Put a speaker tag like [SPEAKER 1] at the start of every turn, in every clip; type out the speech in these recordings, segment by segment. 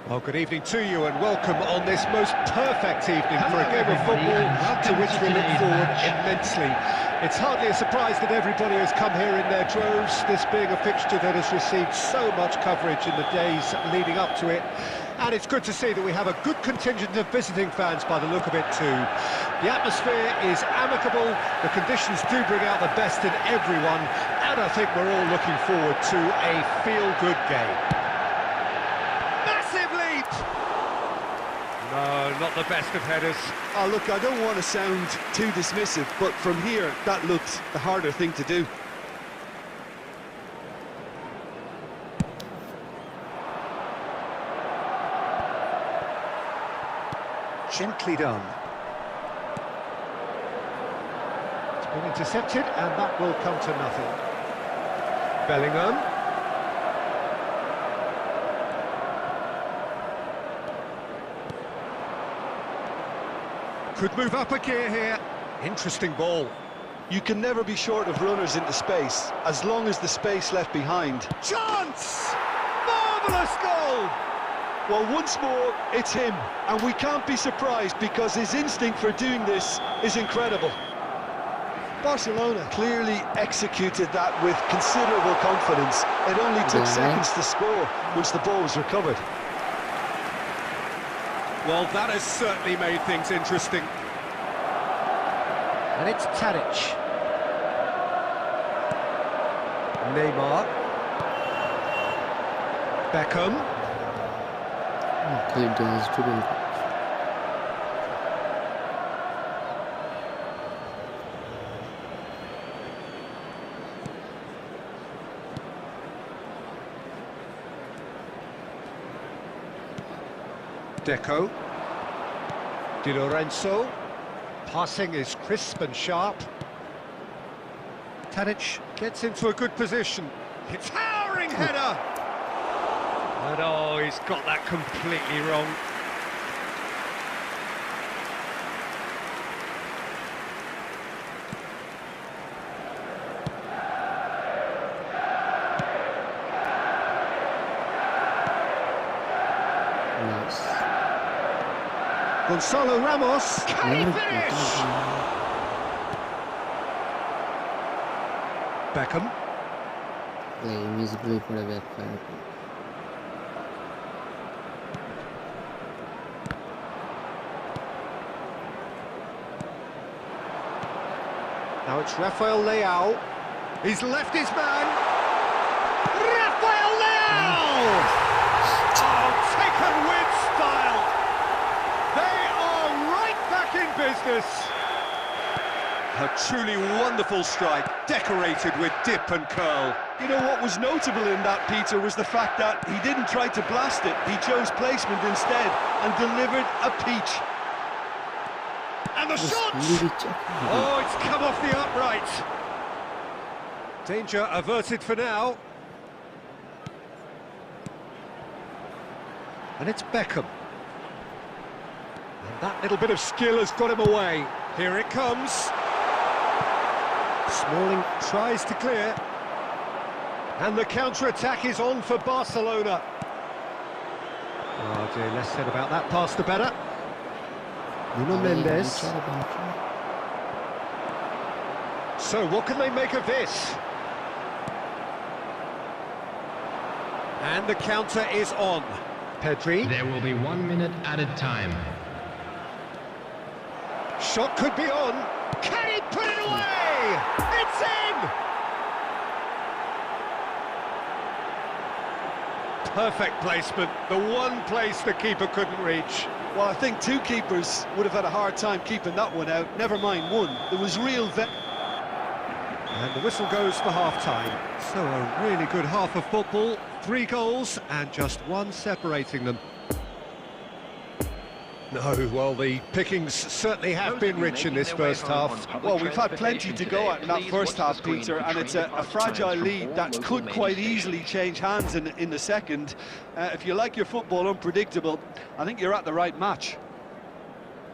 [SPEAKER 1] Well, good evening to you and welcome on this most perfect evening for a game of football to which we look forward immensely. It's hardly a surprise that everybody has come here in their droves, this being a fixture that has received so much coverage in the days leading up to it. And it's good to see that we have a good contingent of visiting fans by the look of it too. The atmosphere is amicable, the conditions do bring out the best in everyone, and I think we're all looking forward to a feel-good game. No, not the best of headers.
[SPEAKER 2] Oh, look, I don't want to sound too dismissive, but from here, that looked the harder thing to do.
[SPEAKER 1] Gently done. It's been intercepted, and that will come to nothing. Bellingham. Could move up a gear here. Interesting ball.
[SPEAKER 2] You can never be short of runners into space, as long as the space left behind.
[SPEAKER 1] Chance! Marvellous goal!
[SPEAKER 2] Well, once more, it's him, and we can't be surprised because his instinct for doing this is incredible. Barcelona clearly executed that with considerable confidence. It only took seconds to score once the ball was recovered.
[SPEAKER 1] Well, that has certainly made things interesting. And it's Tadic. Neymar. Beckham.
[SPEAKER 3] Okay, does dribble.
[SPEAKER 1] Deco. Di Lorenzo. Passing is crisp and sharp. Tadic gets into a good position. It's towering header! And oh, he's got that completely wrong. Gonzalo Ramos, can he finish? Beckham.
[SPEAKER 3] Playing musically for a backfire.
[SPEAKER 1] Now it's Arr0w. He's left his man. Arr0w! Oh, taken with style. They are right back in business. A truly wonderful strike, decorated with dip and curl.
[SPEAKER 2] You know what was notable in that, Peter, was the fact that he didn't try to blast it. He chose placement instead and delivered a peach.
[SPEAKER 1] And the shot! Oh, it's come off the upright. Danger averted for now. And it's Beckham. And that little bit of skill has got him away. Here it comes. Smalling tries to clear. And the counter-attack is on for Barcelona. Oh dear, less said about that pass the better. Nuno Mendes. So what can they make of this? And the counter is on. Pedri.
[SPEAKER 4] There will be 1 minute added time.
[SPEAKER 1] Shot could be on. Can he put it away? It's in! Perfect placement, the one place the keeper couldn't reach.
[SPEAKER 2] Well, I think two keepers would have had a hard time keeping that one out, never mind one. There was real...
[SPEAKER 1] And the whistle goes for half-time. So a really good half of football, 3 goals and just one separating them. No, well, the pickings certainly have been rich in this first half.
[SPEAKER 2] Well, we've had plenty to go at in that first half, Peter, and it's a fragile lead that could quite easily change hands in the second. If you like your football unpredictable, I think you're at the right match.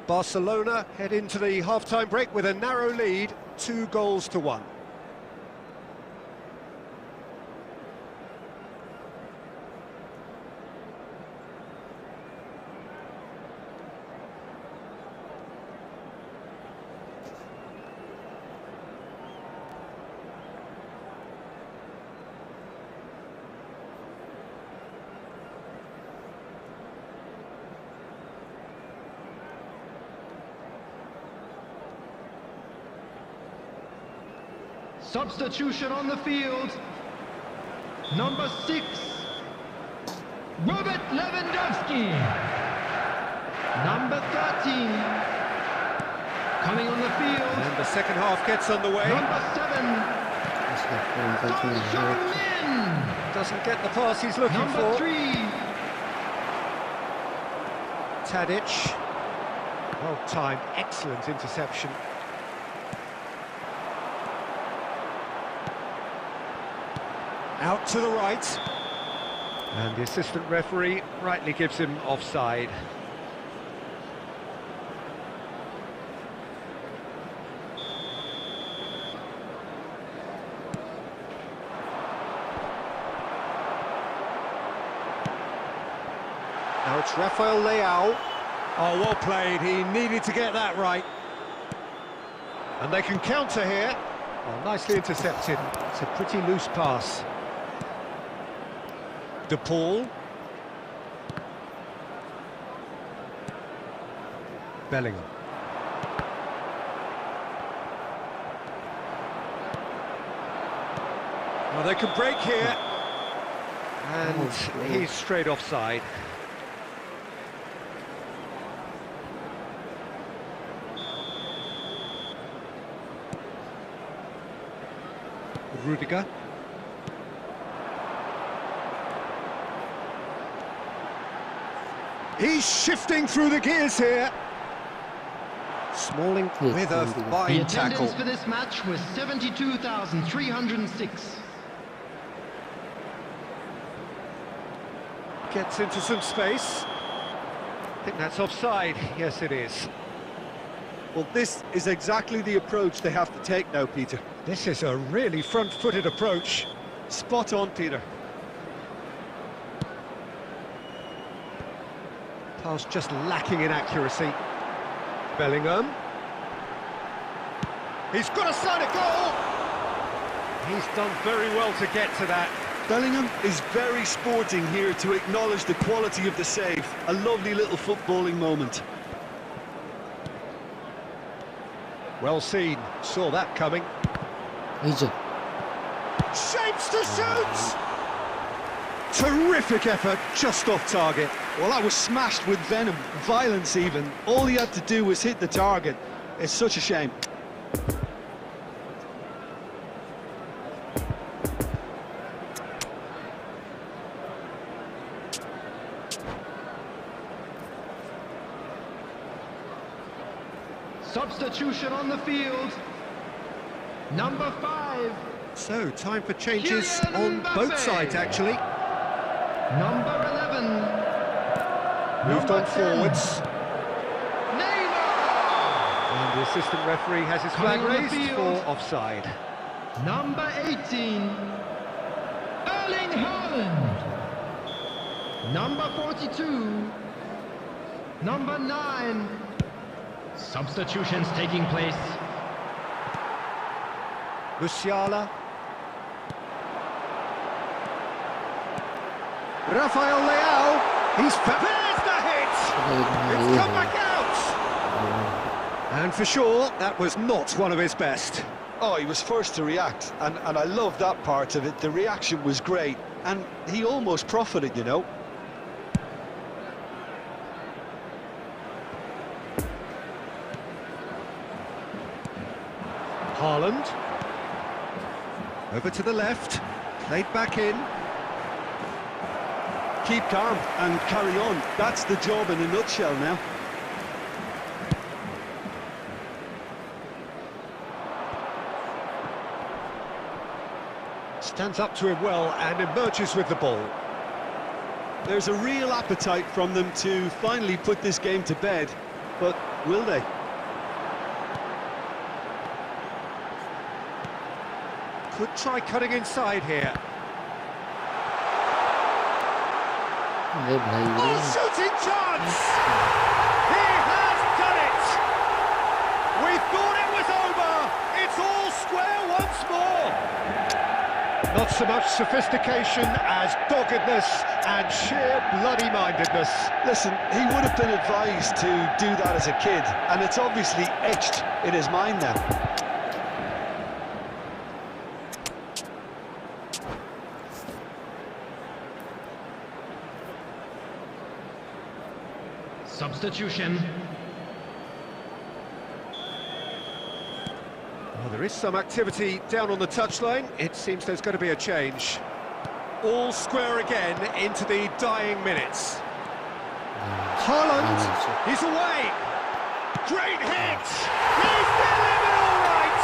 [SPEAKER 1] Barcelona head into the half-time break with a narrow lead, 2-1.
[SPEAKER 4] Substitution on the field. Number 6, Robert Lewandowski. Number 13, coming on the field.
[SPEAKER 1] And the second half gets underway.
[SPEAKER 4] Number 7, Son
[SPEAKER 1] Doesn't get the pass he's looking
[SPEAKER 4] Number
[SPEAKER 1] for.
[SPEAKER 4] 3,
[SPEAKER 1] Tadic. Well timed, excellent interception. Out to the right. And the assistant referee rightly gives him offside. Now it's Arr0w. Oh, well played. He needed to get that right. And they can counter here. Oh, nicely intercepted. It's a pretty loose pass. De Paul. Bellingham. Well, they can break here. And he's straight offside. Rudiger. He's shifting through the gears here. Smalling with a
[SPEAKER 4] The
[SPEAKER 1] fine tackle.
[SPEAKER 4] attendance for this match was 72,306.
[SPEAKER 1] Gets into some space. I think that's offside. Yes, it is.
[SPEAKER 2] Well, this is exactly the approach they have to take now, Peter.
[SPEAKER 1] This is a really front-footed approach.
[SPEAKER 2] Spot on, Peter.
[SPEAKER 1] Pass just lacking in accuracy. Bellingham. He's got a side of goal. He's done very well to get to that.
[SPEAKER 2] Bellingham is very sporting here to acknowledge the quality of the save. A lovely little footballing moment.
[SPEAKER 1] Well seen. Saw that coming. Shapes to shoot! Terrific effort, just off target.
[SPEAKER 2] Well, that was smashed with venom, violence even. All he had to do was hit the target. It's such a shame.
[SPEAKER 4] Substitution on the field. Number 5.
[SPEAKER 1] So, time for changes
[SPEAKER 4] Kylian
[SPEAKER 1] on
[SPEAKER 4] Mbappe.
[SPEAKER 1] both sides, actually.
[SPEAKER 4] Number 11.
[SPEAKER 1] Moved
[SPEAKER 4] Number
[SPEAKER 1] on
[SPEAKER 4] 10.
[SPEAKER 1] forwards.
[SPEAKER 4] Neymar.
[SPEAKER 1] And the assistant referee has his
[SPEAKER 4] Coming
[SPEAKER 1] flag
[SPEAKER 4] on the
[SPEAKER 1] raised
[SPEAKER 4] field.
[SPEAKER 1] for offside.
[SPEAKER 4] Number 18. Erling Haaland. Number 42. Number 9. Substitutions taking place.
[SPEAKER 1] Musiala. Arr0w. There's the hit! It's come back out! And for sure, that was not one of his best.
[SPEAKER 2] Oh, he was first to react, and I love that part of it. The reaction was great. and he almost profited, you know.
[SPEAKER 1] Haaland. Over to the left, played back in.
[SPEAKER 2] Keep calm and carry on. That's the job in a nutshell now.
[SPEAKER 1] Stands up to him well and emerges with the ball.
[SPEAKER 2] There's a real appetite from them to finally put this game to bed, but will they?
[SPEAKER 1] Could try cutting inside here.
[SPEAKER 3] अरे भाई
[SPEAKER 1] Oh, shooting chance! He has done it! We thought it was over! It's all square once more! Not so much sophistication as doggedness and sheer bloody-mindedness.
[SPEAKER 2] Listen, he would have been advised to do that as a kid, and it's obviously etched in his mind now.
[SPEAKER 4] Substitution.
[SPEAKER 1] Well, there is some activity down on the touchline. It seems there's going to be a change. All square again into the dying minutes. Haaland, he's away. Great hit. He's delivered all right.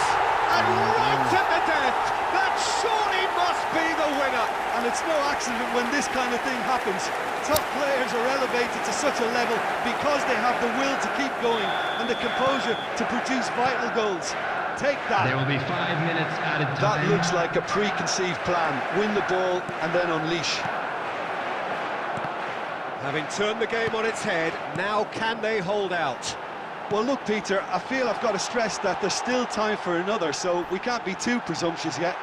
[SPEAKER 1] And right at the death. That surely must be the winner.
[SPEAKER 2] And it's no accident when this kind of thing happens. Top players are elevated to such a level because they have the will to keep going and the composure to produce vital goals. Take that.
[SPEAKER 4] There will be 5 minutes added time.
[SPEAKER 2] That looks like a preconceived plan. Win the ball and then unleash.
[SPEAKER 1] Having turned the game on its head, now can they hold out?
[SPEAKER 2] Well, look, Peter, I feel I've got to stress that there's still time for another, so we can't be too presumptuous yet.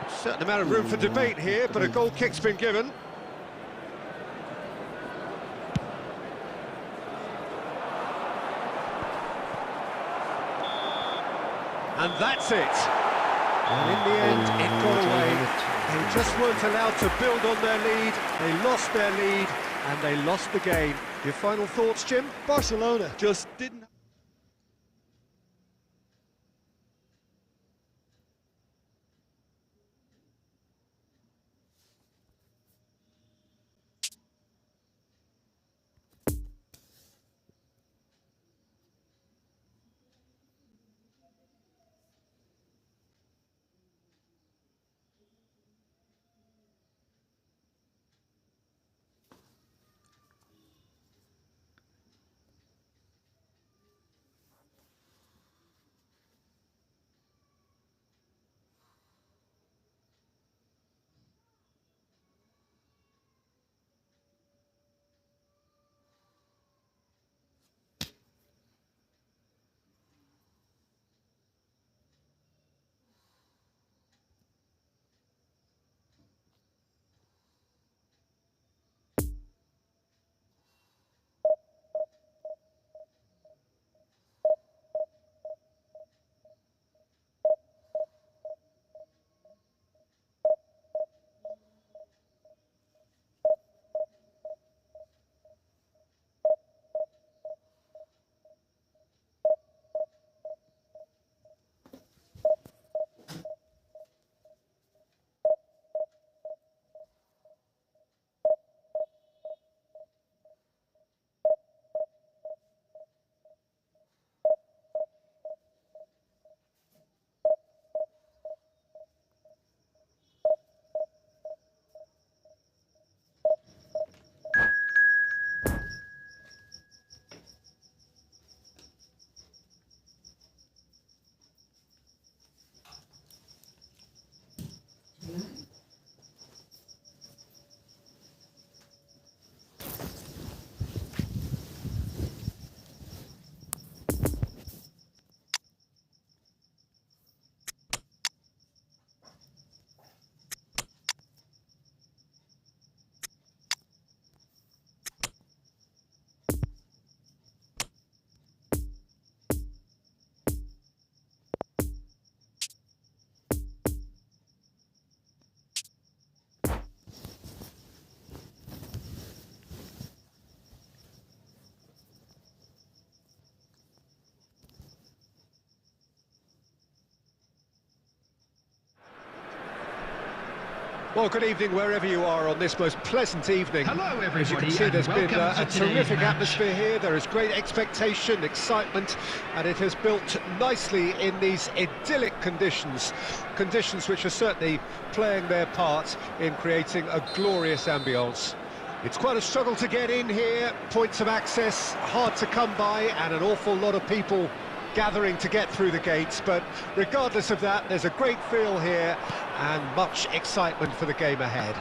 [SPEAKER 1] Certain amount of room for debate here, but a goal kick's been given. And that's it. And in the end, it got away. They just weren't allowed to build on their lead. They lost their lead, and they lost the game. Your final thoughts, Jim?
[SPEAKER 2] Barcelona just didn't...
[SPEAKER 1] Well, good evening wherever you are on this most pleasant evening.
[SPEAKER 4] Hello, everybody.
[SPEAKER 1] As you can see, there's been a terrific atmosphere here. There is great expectation, excitement, and it has built nicely in these idyllic conditions. Conditions which are certainly playing their part in creating a glorious ambience. It's quite a struggle to get in here, points of access hard to come by, and an awful lot of people gathering to get through the gates, but regardless of that, there's a great feel here and much excitement for the game ahead.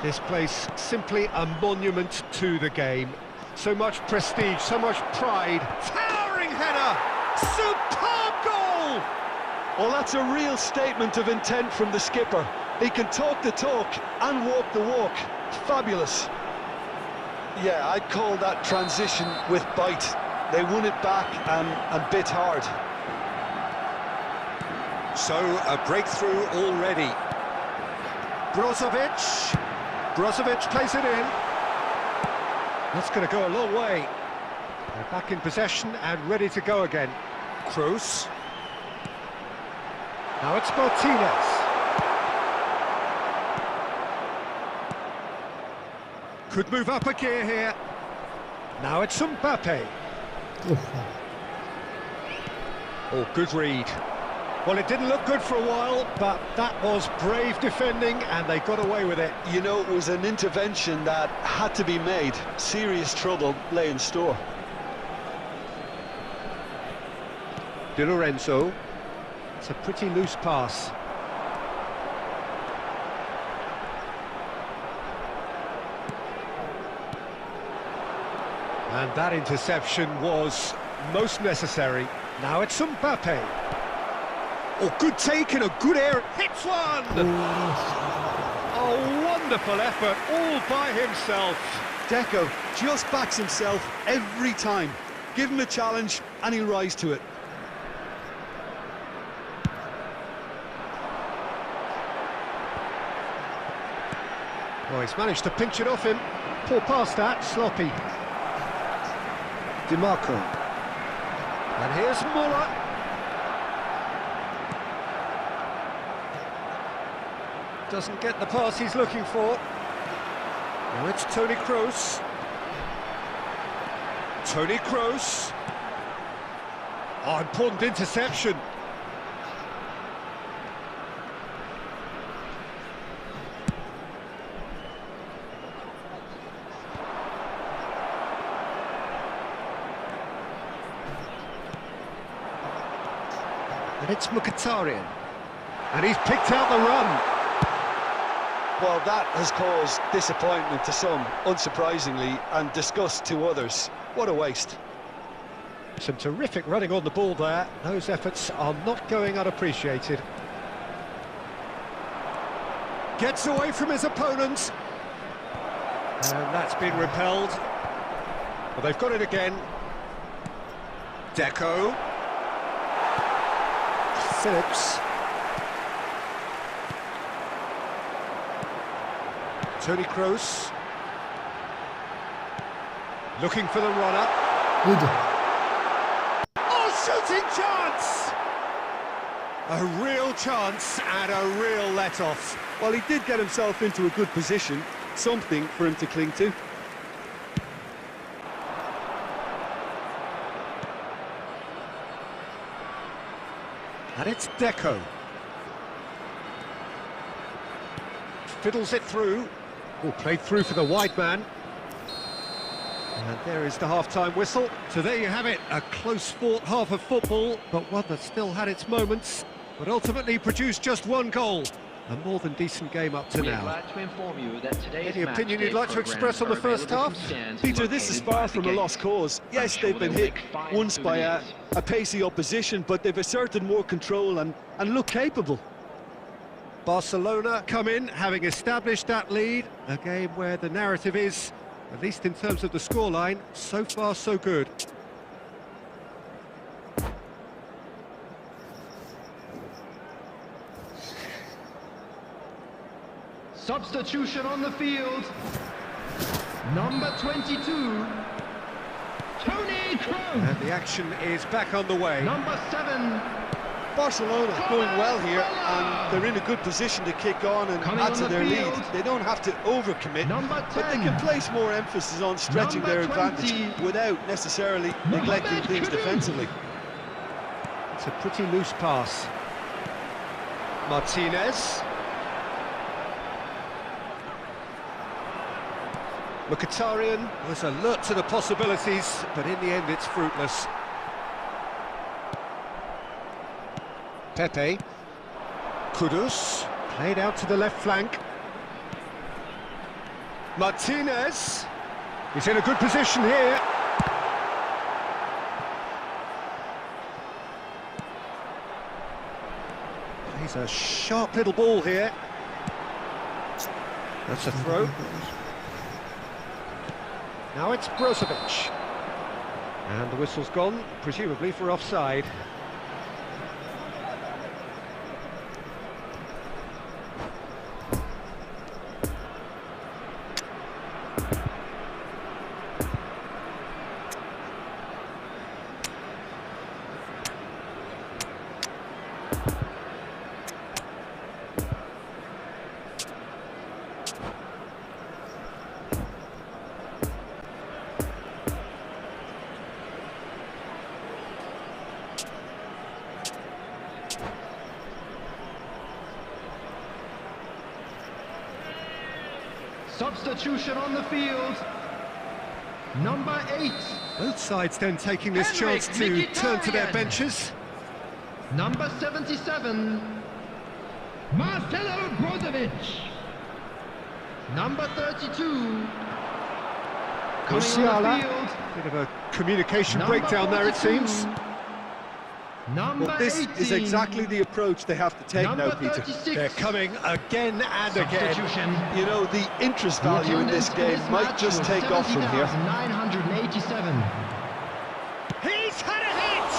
[SPEAKER 1] This place simply a monument to the game. So much prestige, so much pride. Towering header! Superb goal!
[SPEAKER 2] Well, that's a real statement of intent from the skipper. He can talk the talk and walk the walk. Fabulous. Yeah, I'd call that transition with bite. They won it back and bit hard.
[SPEAKER 1] So, a breakthrough already. Brozovic plays it in. That's going to go a long way. They're back in possession and ready to go again. Kroos. Now it's Martinez. Could move up a gear here. Now it's Mbappe. Oh, good read. Well, it didn't look good for a while, but that was brave defending, and they got away with it.
[SPEAKER 2] You know, it was an intervention that had to be made. Serious trouble lay in store.
[SPEAKER 1] Di Lorenzo. It's a pretty loose pass. And that interception was most necessary. Now it's Mbappe. Oh, good take and a good air. Hits one! Oh, wonderful effort, all by himself.
[SPEAKER 2] Deco just backs himself every time. Give him a challenge and he'll rise to it.
[SPEAKER 1] Oh, he's managed to pinch it off him. Poor pass that, sloppy. DiMarco. And here's Muller. Doesn't get the pass he's looking for. Now it's Toni Kroos. Toni Kroos. Oh, important interception. And it's Mkhitaryan. And he's picked out the run.
[SPEAKER 2] Well, that has caused disappointment to some, unsurprisingly, and disgust to others. What a waste.
[SPEAKER 1] Some terrific running on the ball there. Those efforts are not going unappreciated. Gets away from his opponents. And that's been repelled. Well, they've got it again. Deco. Phillips. Toni Kroos. Looking for the runner. Oh, shooting chance! A real chance and a real let-off.
[SPEAKER 2] Well, he did get himself into a good position. Something for him to cling to.
[SPEAKER 1] And it's Deco. Fiddles it through. Oh, played through for the wide man. And there is the half-time whistle. So there you have it, a close-fought half of football, but one that still had its moments, but ultimately produced just one goal. A more than decent game up to now.
[SPEAKER 5] Glad to inform you that today's
[SPEAKER 1] Any opinion you'd like to express on the first half?
[SPEAKER 2] Peter, this is far from a lost cause. Yes, they've been hit once by a pacey opposition, but they've asserted more control and look capable.
[SPEAKER 1] Barcelona come in, having established that lead. A game where the narrative is, at least in terms of the scoreline, so far so good.
[SPEAKER 4] Substitution on the field. Number 22, Toni Kroos.
[SPEAKER 1] And the action is back on the way.
[SPEAKER 4] Number 7,
[SPEAKER 2] Barcelona going well here, and they're in a good position to kick on and add to their lead. They don't have to overcommit, but they can place more emphasis on stretching their advantage without necessarily neglecting things defensively.
[SPEAKER 1] It's a pretty loose pass. Martinez. Mkhitaryan was alert to the possibilities, but in the end it's fruitless. Pepe. Kudus. Played out to the left flank. Martinez. He's in a good position here. He's a sharp little ball here. That's a throw. Now it's Brozovic. And the whistle's gone, presumably for offside.
[SPEAKER 4] Substitution on the field. Number 8.
[SPEAKER 1] Both sides then taking this chance to turn to their benches.
[SPEAKER 4] Number 77. Marcelo Brozovic. Number 32.
[SPEAKER 1] Musiala. Bit of a communication breakdown there, it seems.
[SPEAKER 2] Well, this is exactly the approach they have to take now, Peter.
[SPEAKER 1] They're coming again and again.
[SPEAKER 2] You know, the interest value in this game might just take off from here.
[SPEAKER 4] 987.
[SPEAKER 1] He's had a hit!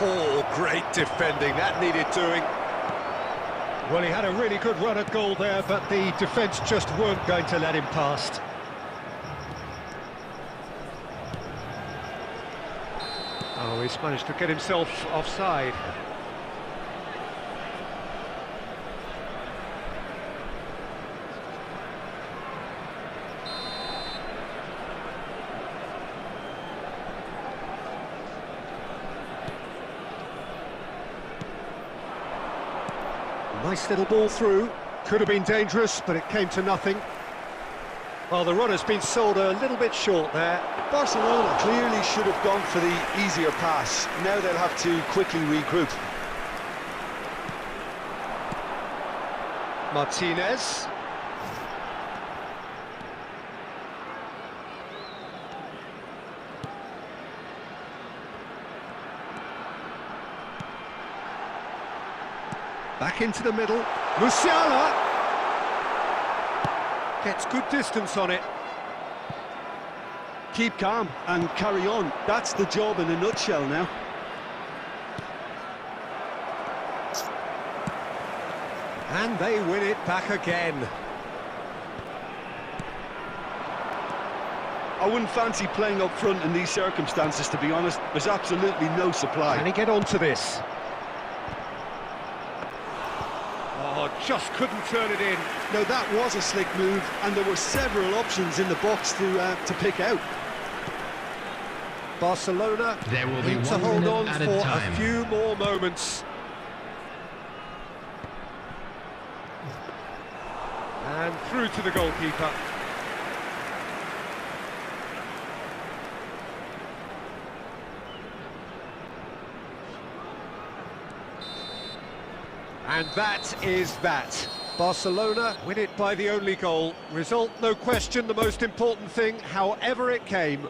[SPEAKER 1] Oh, great defending. That needed doing. Well, he had a really good run at goal there, but the defence just weren't going to let him past. Oh, he's managed to get himself offside. Nice little ball through. Could have been dangerous, but it came to nothing. Well, the run has been sold a little bit short there.
[SPEAKER 2] Barcelona clearly should have gone for the easier pass. Now they'll have to quickly regroup.
[SPEAKER 1] Martinez. Back into the middle. Musiala gets good distance on it.
[SPEAKER 2] Keep calm and carry on. That's the job in a nutshell now.
[SPEAKER 1] And they win it back again.
[SPEAKER 2] I wouldn't fancy playing up front in these circumstances, to be honest. There's absolutely no supply.
[SPEAKER 1] Can he get onto this? Oh, just couldn't turn it in.
[SPEAKER 2] Now that was a slick move, and there were several options in the box to pick out.
[SPEAKER 1] Barcelona
[SPEAKER 4] There will be
[SPEAKER 1] need to
[SPEAKER 4] 1
[SPEAKER 1] hold
[SPEAKER 4] minute
[SPEAKER 1] on
[SPEAKER 4] at
[SPEAKER 1] for
[SPEAKER 4] a time.
[SPEAKER 1] a few more moments. And through to the goalkeeper. And that is that. Barcelona win it by the only goal. Result, no question, the most important thing, however it came.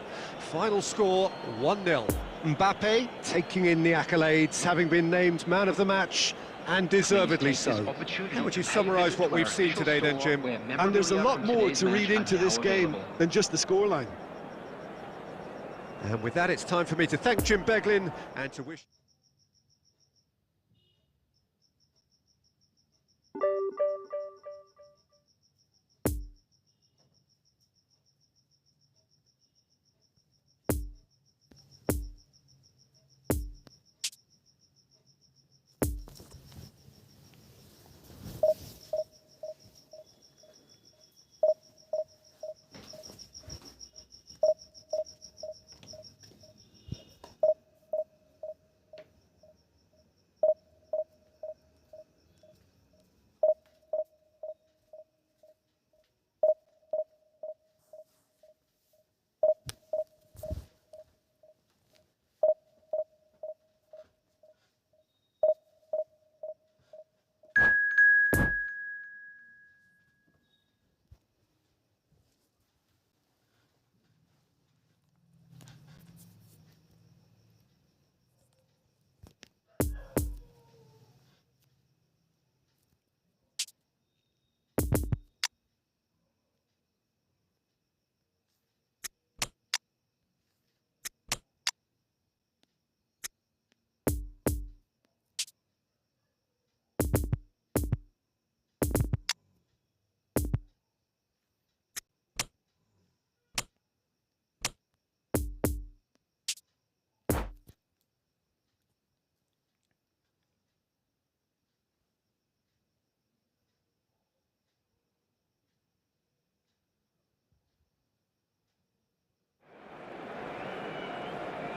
[SPEAKER 1] Final score, 1-0. Mbappe taking in the accolades, having been named man of the match, and deservedly so. How would you summarise what we've seen today then, Jim?
[SPEAKER 2] And there's a lot more to read into this game than just the scoreline.
[SPEAKER 1] And with that, it's time for me to thank Jim Beglin and to wish...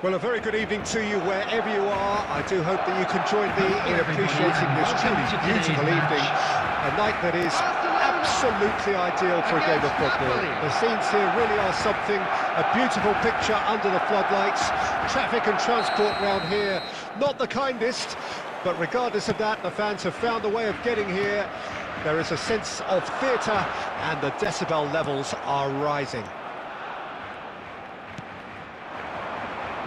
[SPEAKER 1] Well, a very good evening to you wherever you are. I do hope that you can join me in appreciating this truly beautiful evening. A night that is absolutely ideal for a game of football. The scenes here really are something. A beautiful picture under the floodlights. Traffic and transport round here, not the kindest. But regardless of that, the fans have found a way of getting here. There is a sense of theatre and the decibel levels are rising.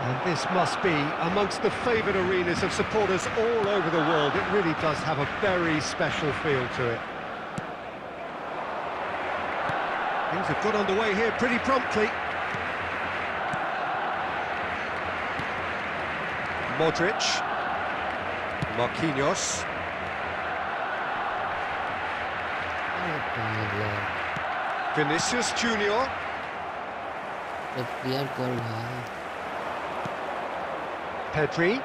[SPEAKER 1] And this must be amongst the favoured arenas of supporters all over the world. It really does have a very special feel to it. Things have got underway here pretty promptly. Modric. Marquinhos. Vinicius Junior. Pedri.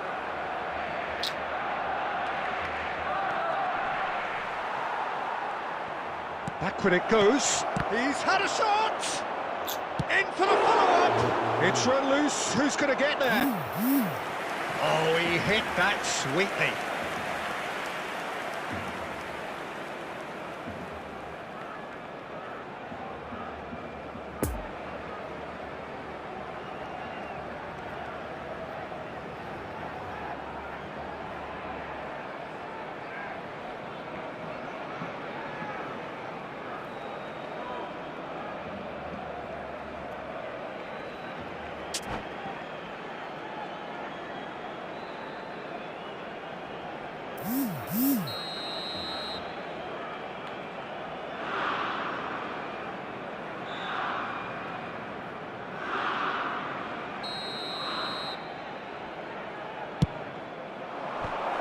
[SPEAKER 1] Backward it goes. He's had a shot! In for the follow-up! It's run loose. Who's going to get there? Oh, he hit that sweetly.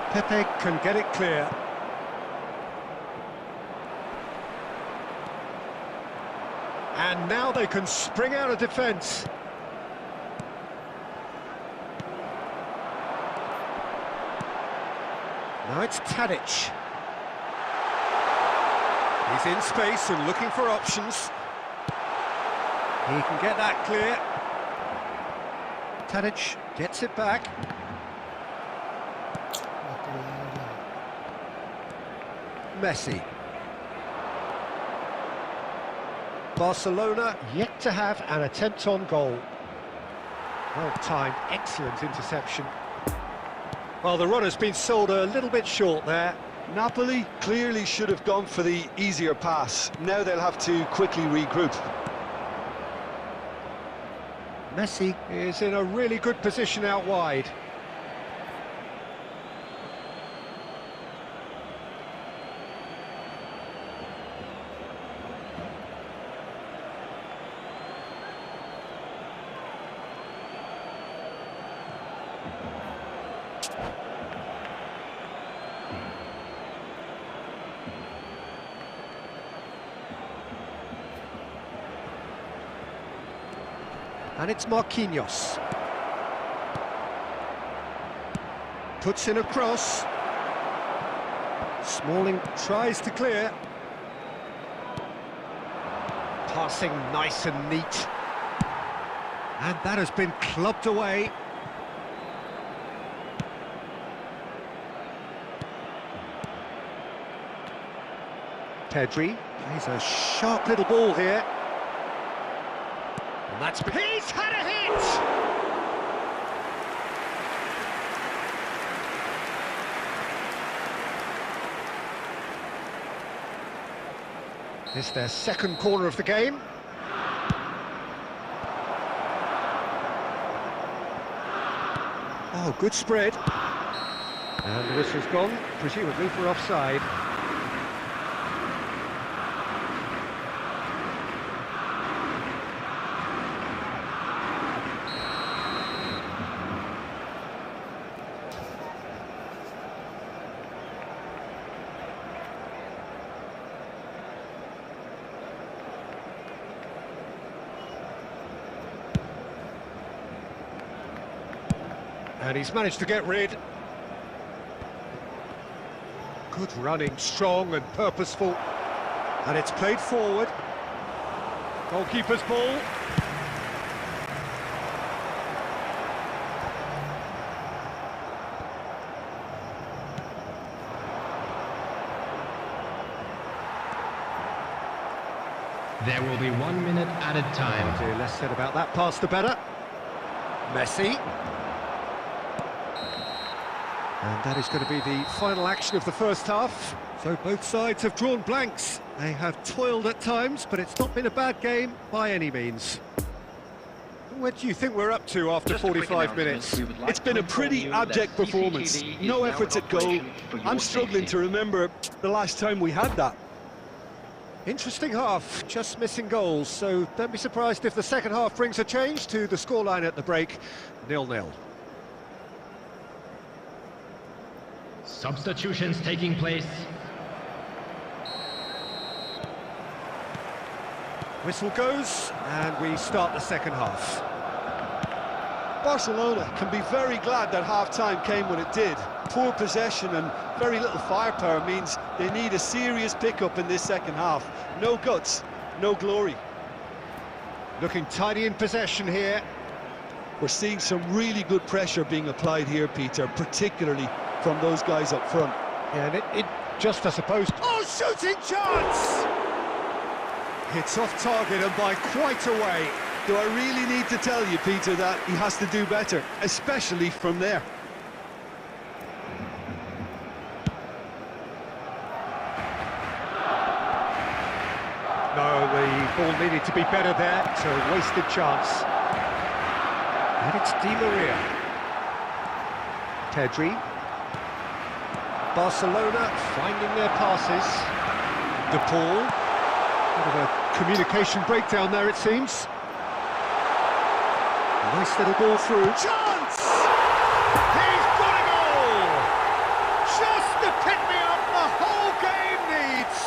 [SPEAKER 1] Pepe can get it clear. And now they can spring out of defence. Now it's Tadic. He's in space and looking for options. He can get that clear. Tadic gets it back. Messi. Barcelona yet to have an attempt on goal. Well-timed, excellent interception. Well, the runner's been sold a little bit short there.
[SPEAKER 2] Napoli clearly should have gone for the easier pass. Now they'll have to quickly regroup.
[SPEAKER 1] Messi is in a really good position out wide. And it's Marquinhos. Puts in a cross. Smalling tries to clear. Passing nice and neat. And that has been clubbed away. Pedri plays a sharp little ball here. And that's... He's had a hit! It's their second corner of the game. Oh, good spread. And the whistle's gone, presumably for offside. And he's managed to get rid. Good running, strong and purposeful. And it's played forward. Goalkeeper's ball.
[SPEAKER 4] There will be 1 minute added time.
[SPEAKER 1] Oh dear, less said about that pass the better. Messi. And that is going to be the final action of the first half. So both sides have drawn blanks. They have toiled at times, but it's not been a bad game by any means. What do you think we're up to after 45 minutes?
[SPEAKER 2] It's been a pretty abject performance. No efforts at goal. I'm struggling to remember the last time we had that.
[SPEAKER 1] Interesting half, just missing goals, so don't be surprised if the second half brings a change to the scoreline at the break, 0-0.
[SPEAKER 4] Substitutions taking place.
[SPEAKER 1] Whistle goes, and we start the second half.
[SPEAKER 2] Barcelona can be very glad that half-time came when it did. Poor possession and very little firepower means they need a serious pickup in this second half. No guts, no glory.
[SPEAKER 1] Looking tidy in possession here.
[SPEAKER 2] We're seeing some really good pressure being applied here, Peter, particularly from those guys up front.
[SPEAKER 1] Yeah, and it just, I suppose... Oh, shooting chance! Hits off target and by quite a way.
[SPEAKER 2] Do I really need to tell you, Peter, that he has to do better, especially from there?
[SPEAKER 1] No, the ball needed to be better there. It's a wasted chance. And it's Di Maria. Pedri. Barcelona finding their passes. De Paul. Bit of a communication breakdown there, it seems. Nice little ball through. Chance! He's got it all! Just the pick-me-up the whole game needs!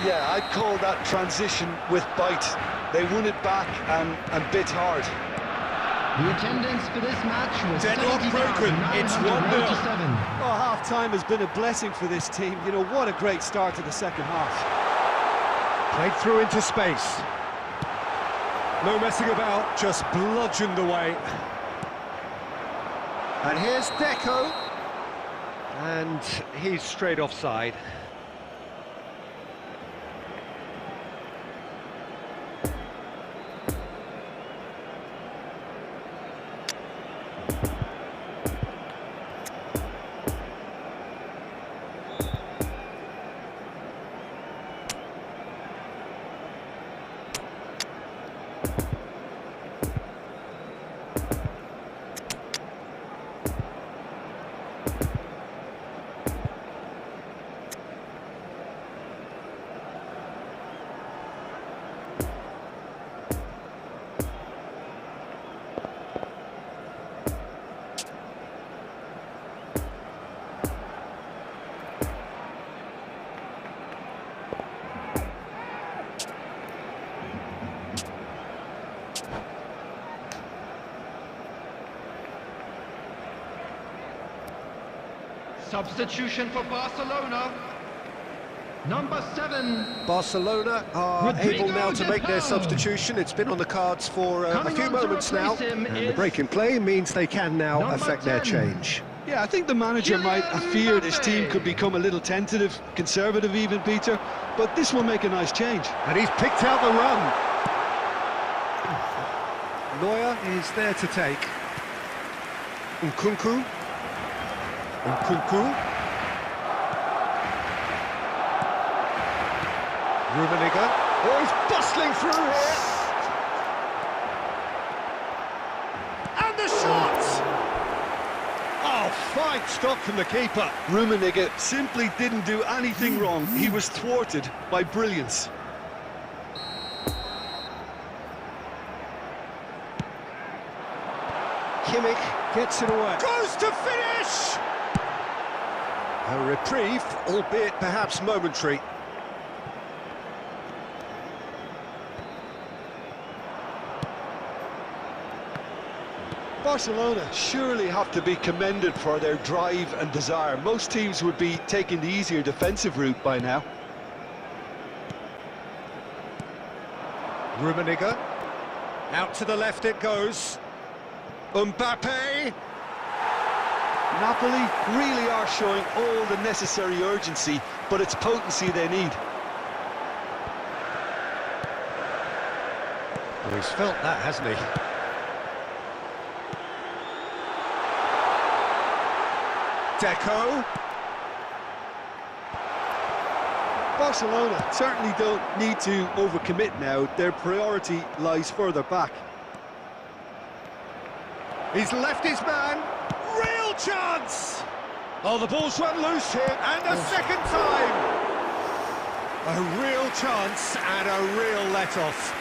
[SPEAKER 2] Yeah, I'd call that transition with bite. They won it back and bit hard.
[SPEAKER 4] The attendance for this match was
[SPEAKER 1] Deadlock broken. It's 1-0.
[SPEAKER 2] Oh, half-time has been a blessing for this team. You know, what a great start to the second half.
[SPEAKER 1] Played through into space. No messing about, just bludgeoned away. And here's Deco. And he's straight offside.
[SPEAKER 4] Substitution for Barcelona. Number 7.
[SPEAKER 1] Barcelona are able now to make their substitution. It's been on the cards for a few moments now. And the break in play means they can now affect their change.
[SPEAKER 2] Yeah, I think the manager might have feared his team could become a little tentative, conservative even, Peter, but this will make a nice change.
[SPEAKER 1] And he's picked out the run. Neuer is there to take. Nkunku. Rummenigge. Oh, he's bustling through here. And the shot! Oh, fine stop from the keeper.
[SPEAKER 2] Rummenigge simply didn't do anything wrong. He was thwarted by brilliance.
[SPEAKER 1] Kimmich gets it away. Goes to finish! A reprieve, albeit perhaps momentary.
[SPEAKER 2] Barcelona surely have to be commended for their drive and desire. Most teams would be taking the easier defensive route by now.
[SPEAKER 1] Rummenigge. Out to the left it goes. Mbappe.
[SPEAKER 2] Napoli really are showing all the necessary urgency, but it's potency they need.
[SPEAKER 1] Well, he's felt that, hasn't he? Deco.
[SPEAKER 2] Barcelona certainly don't need to overcommit now. Their priority lies further back.
[SPEAKER 1] He's left his man. Real chance! Oh, the ball's run loose here, and a second time! A real chance and a real let-off.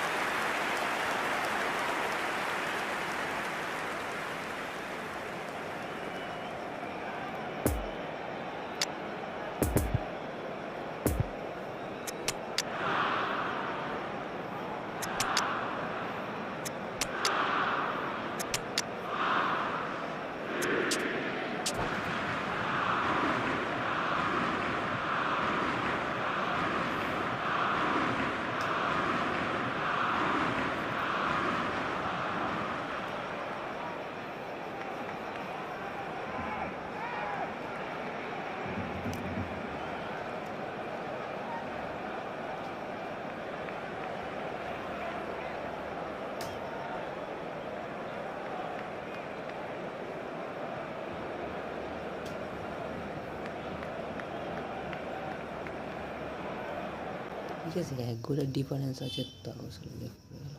[SPEAKER 3] ঠিক আছে এক গোলের difference আছে তাও আসলে দেখতে গেল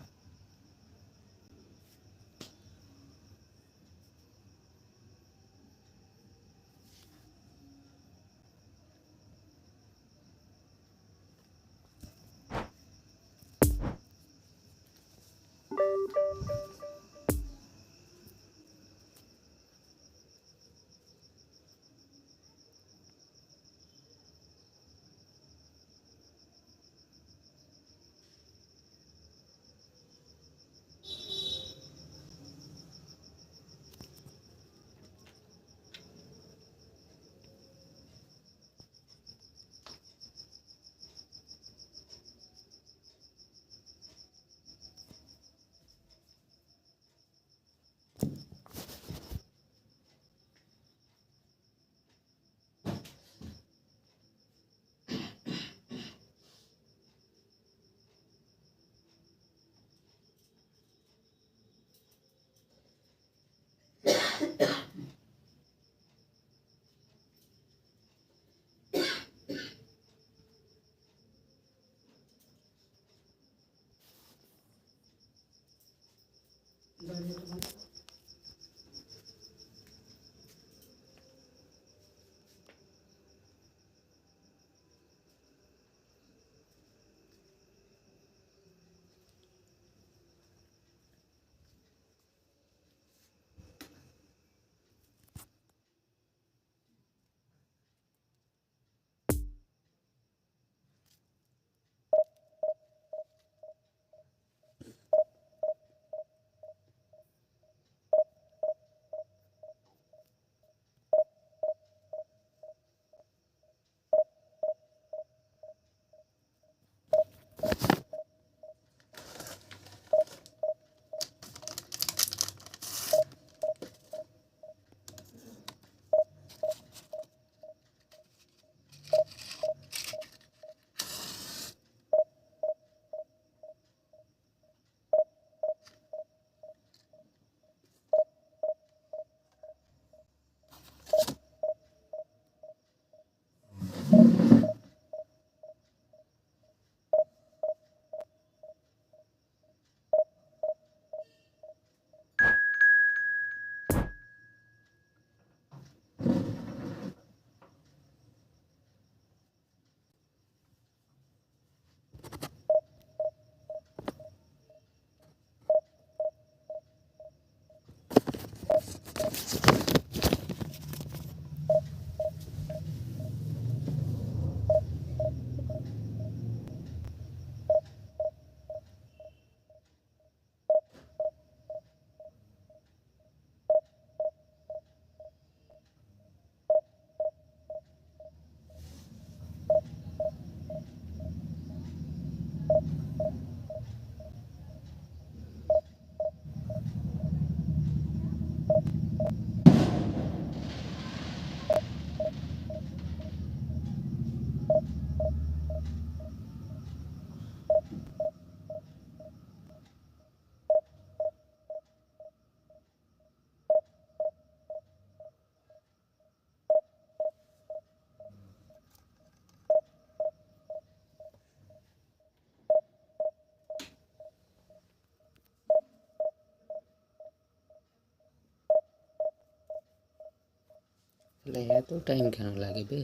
[SPEAKER 3] এত টাইম কেন লাগে বে?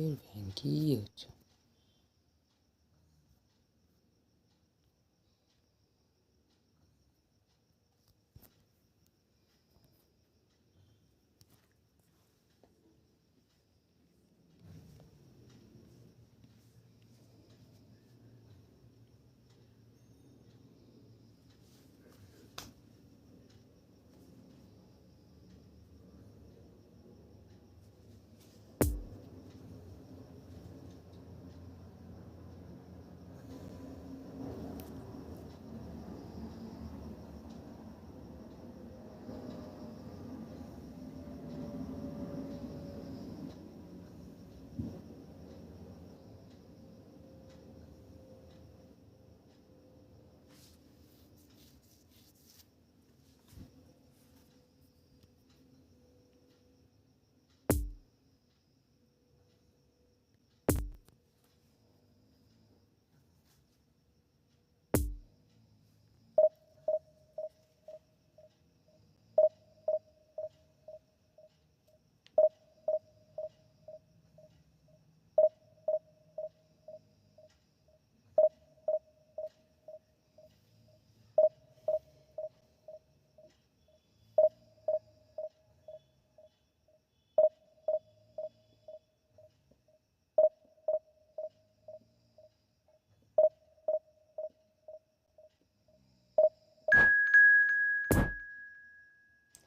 [SPEAKER 3] এর ভ্যান কি হচ্ছে?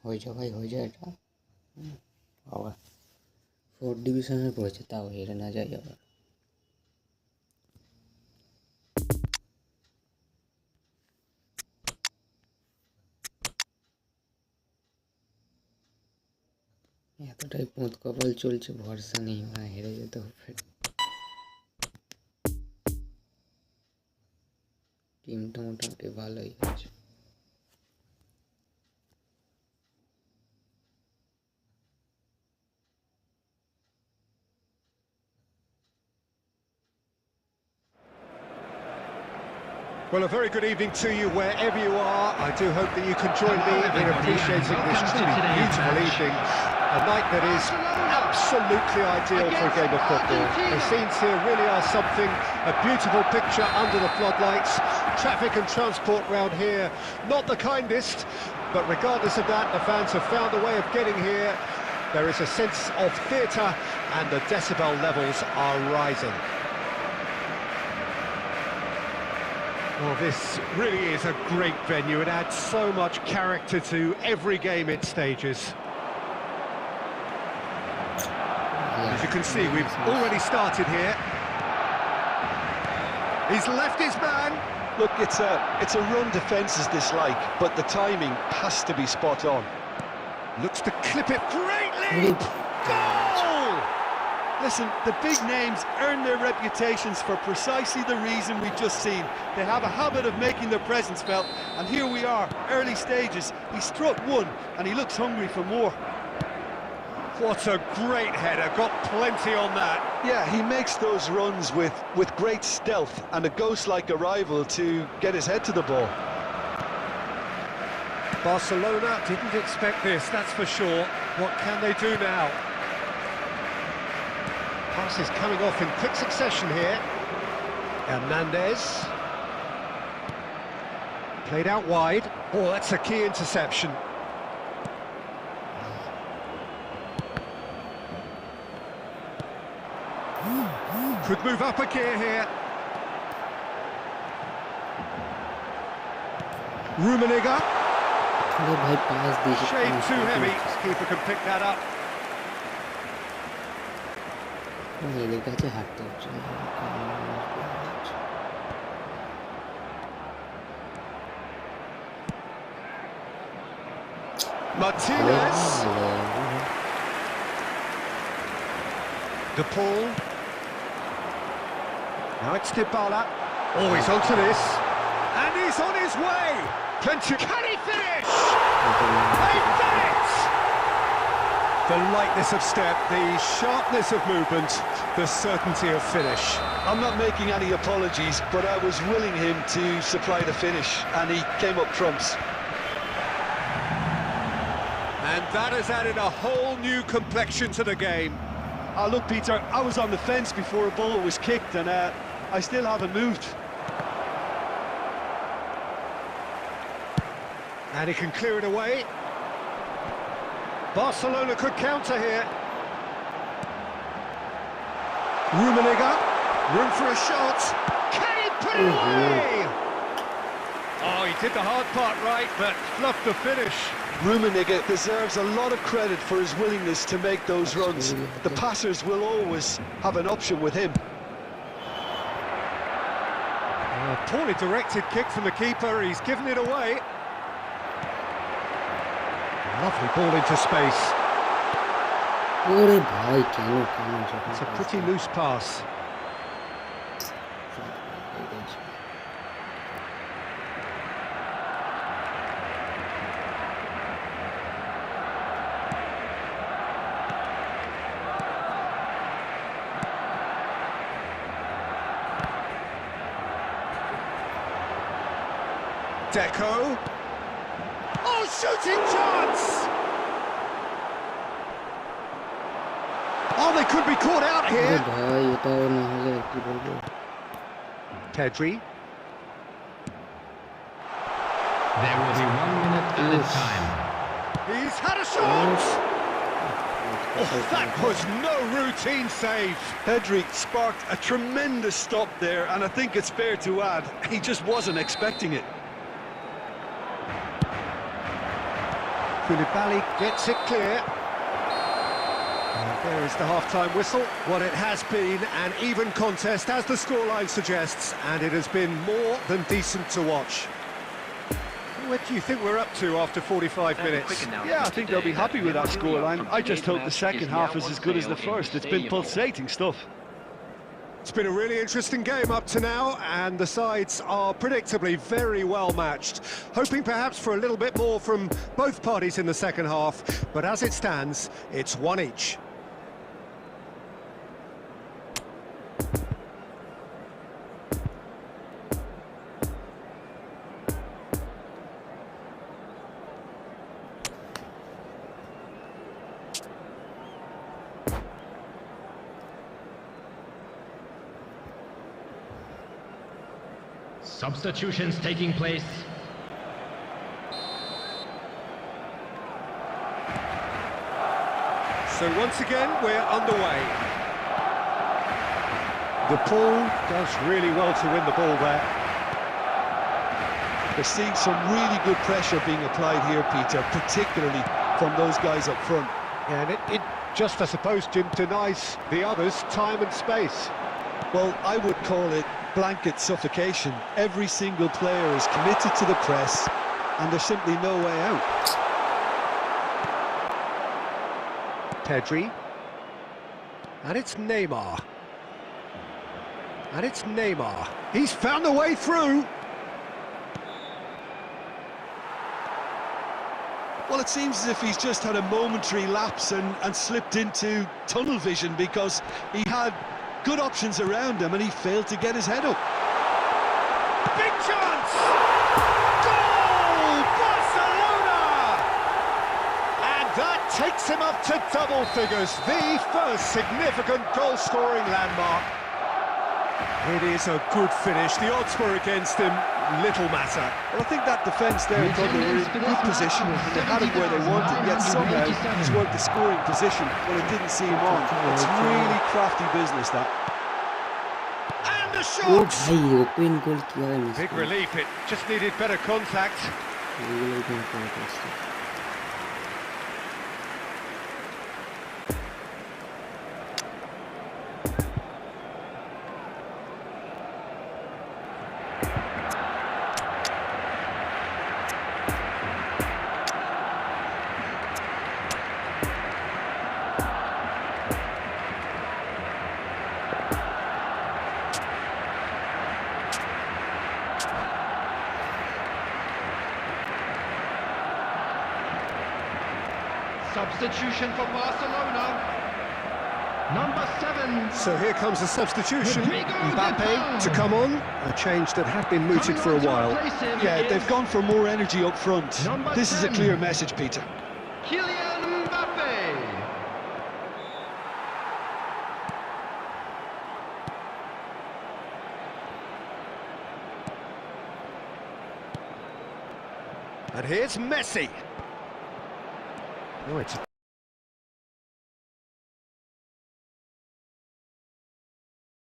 [SPEAKER 3] হয়ে যা ভাই, হয়ে যায় এটা। আবার 4th ডিভিশনে পড়েছে, তাও হেরে না যায় আবার। এতটাই পোঁত কপাল চলছে, ভরসা নেই, মানে হেরে যেতে হবে। টিমটা মোটামুটি ভালোই আছে।
[SPEAKER 1] Well, a very good evening to you wherever you are. I do hope that you can join me in appreciating this truly beautiful evening. A night that is absolutely ideal for a game of football. The scenes here really are something. A beautiful picture under the floodlights. Traffic and transport round here, not the kindest, but regardless of that, the fans have found a way of getting here. There is a sense of theatre and the decibel levels are rising. Well, this really is a great venue. It adds so much character to every game it stages. As you can see, we've already started here. He's left his man.
[SPEAKER 2] Look, it's a run defence is dislike, but the timing has to be spot on.
[SPEAKER 1] Looks to clip it greatly. Goal!
[SPEAKER 2] Listen, the big names earn their reputations for precisely the reason we've just seen. They have a habit of making their presence felt, and here we are, early stages. He struck one, and he looks hungry for more.
[SPEAKER 1] What a great header, got plenty on that.
[SPEAKER 2] Yeah, he makes those runs with great stealth and a ghost-like arrival to get his head to the ball.
[SPEAKER 1] Barcelona didn't expect this, that's for sure. What can they do now? Passes coming off in quick succession here. Hernandez. Played out wide. Oh, that's a key interception. Could move up a gear here. Rummenigge.
[SPEAKER 3] अरे भाई पास दीजिए
[SPEAKER 1] Shade too heavy. Keeper can pick that up.
[SPEAKER 3] मेरे काছে হাঁটতে হচ্ছে
[SPEAKER 1] Martinez. De Paul. Now it's Dybala. Oh, he's onto this. And he's on his way. Plenty. Can he finish? They've done it! The lightness of step, the sharpness of movement, the certainty of finish.
[SPEAKER 2] I'm not making any apologies, but I was willing him to supply the finish, and he came up trumps.
[SPEAKER 1] And that has added a whole new complexion to the game.
[SPEAKER 2] Look, Peter, I was on the fence before a ball was kicked, and I still haven't moved.
[SPEAKER 1] And he can clear it away. Barcelona could counter here. Rummenigge, room for a shot. Can he put it away? Oh, he did the hard part right, but fluffed the finish.
[SPEAKER 2] Rummenigge deserves a lot of credit for his willingness to make those runs. The passers will always have an option with him.
[SPEAKER 1] Poorly directed kick from the keeper, he's given it away. Lovely ball into space.
[SPEAKER 3] अरे भाई क्या
[SPEAKER 1] It's a pretty loose pass. Deco. Oh, shooting chance! Oh, they could be caught out here.
[SPEAKER 3] भाई ये तो ना हो जाए की बोल
[SPEAKER 1] Pedri.
[SPEAKER 4] There will be 1 minute added time.
[SPEAKER 1] He's had a shot! Oh, that was no routine save.
[SPEAKER 2] Pedri sparked a tremendous stop there, and I think it's fair to add, he just wasn't expecting it.
[SPEAKER 1] Koulibaly gets it clear. And there is the half-time whistle. What it has been an even contest, as the scoreline suggests, and it has been more than decent to watch. What do you think we're up to after 45 minutes?
[SPEAKER 2] Yeah, I think they'll be happy with that scoreline. I just hope the second half is as good as the first. It's been pulsating stuff.
[SPEAKER 1] It's been a really interesting game up to now, and the sides are predictably very well matched. Hoping perhaps for a little bit more from both parties in the second half, but as it stands, it's one each.
[SPEAKER 4] Substitutions taking place.
[SPEAKER 1] So once again, we're underway. De Paul does really well to win the ball there.
[SPEAKER 2] They're seeing some really good pressure being applied here, Peter, particularly from those guys up front.
[SPEAKER 1] And it just, I suppose, Jim, denies the others time and space.
[SPEAKER 2] Well, I would call it blanket suffocation. Every single player is committed to the press, and there's simply no way out.
[SPEAKER 1] Pedri. And it's Neymar. And it's Neymar. He's found a way through.
[SPEAKER 2] Well, it seems as if he's just had a momentary lapse and slipped into tunnel vision, because he had good options around him and he failed to get his head up.
[SPEAKER 1] Big chance! Goal! Barcelona! And that takes him up to double figures, the first significant goal-scoring landmark. It is a good finish. The odds were against him, little matter.
[SPEAKER 2] Well, I think that defence there thought they were in good position and they had it where they wanted, yet somehow towards the scoring position when it didn't see him on. It's really crafty business, that.
[SPEAKER 1] And the
[SPEAKER 3] oh
[SPEAKER 1] shot!
[SPEAKER 3] भाई open goal किया है miss
[SPEAKER 1] Big relief, it just needed better contact.
[SPEAKER 4] Substitution for Barcelona. Number 7.
[SPEAKER 1] So here comes a substitution.
[SPEAKER 4] Rodrigo
[SPEAKER 1] Mbappe to come on. A change that had been mooted for a while.
[SPEAKER 2] Yeah, they've gone for more energy up front.
[SPEAKER 4] Number
[SPEAKER 2] This is a
[SPEAKER 4] 10.
[SPEAKER 2] clear message, Peter.
[SPEAKER 4] Kylian Mbappe.
[SPEAKER 1] And here's Messi. Oh, it's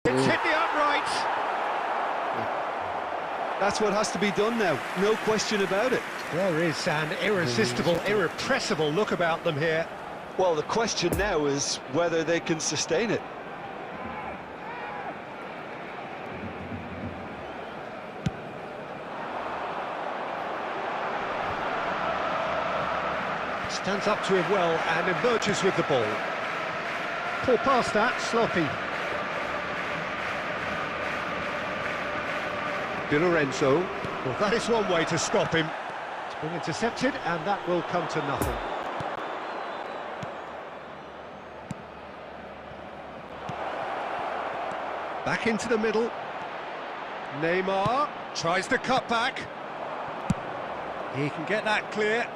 [SPEAKER 1] hit the upright.
[SPEAKER 2] That's what has to be done now, no question about it.
[SPEAKER 1] There is an irresistible, irrepressible look about them here.
[SPEAKER 2] Well, the question now is whether they can sustain it.
[SPEAKER 1] Stands up to him well and emerges with the ball. Poor pass that, sloppy. Di Lorenzo. Well, that is one way to stop him. It's been intercepted and that will come to nothing. Back into the middle. Neymar tries the cut back. He can get that clear.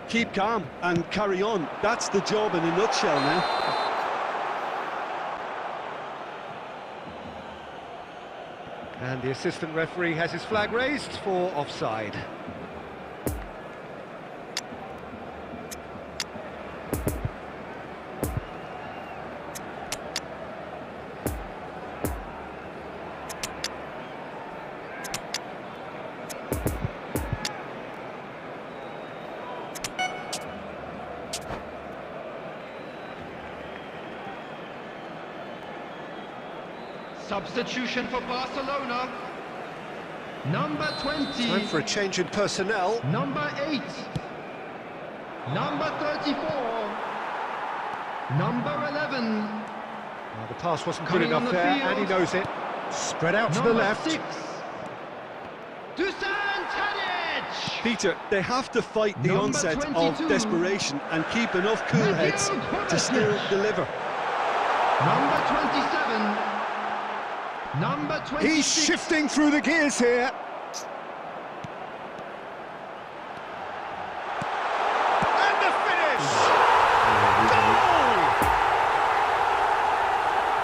[SPEAKER 2] Keep calm and carry on. That's the job in a nutshell now.
[SPEAKER 1] And the assistant referee has his flag raised for offside.
[SPEAKER 4] Substitution for Barcelona. Number 20.
[SPEAKER 1] Time for a change in personnel.
[SPEAKER 4] Number 8. Number 34. Number 11.
[SPEAKER 1] Well, the pass wasn't good
[SPEAKER 4] Coming on
[SPEAKER 1] enough
[SPEAKER 4] the
[SPEAKER 1] there,
[SPEAKER 4] field.
[SPEAKER 1] and he knows it. Spread out to the
[SPEAKER 4] Number
[SPEAKER 1] left.
[SPEAKER 4] 6. Dusan Tadic.
[SPEAKER 2] Peter, they have to fight the
[SPEAKER 4] Number
[SPEAKER 2] onset
[SPEAKER 4] 22.
[SPEAKER 2] of desperation and keep enough cool
[SPEAKER 4] Matthew
[SPEAKER 2] heads to
[SPEAKER 4] Kovacic.
[SPEAKER 2] still deliver.
[SPEAKER 4] Number 27. Number 26.
[SPEAKER 1] He's shifting through the gears here. And the finish! Goal!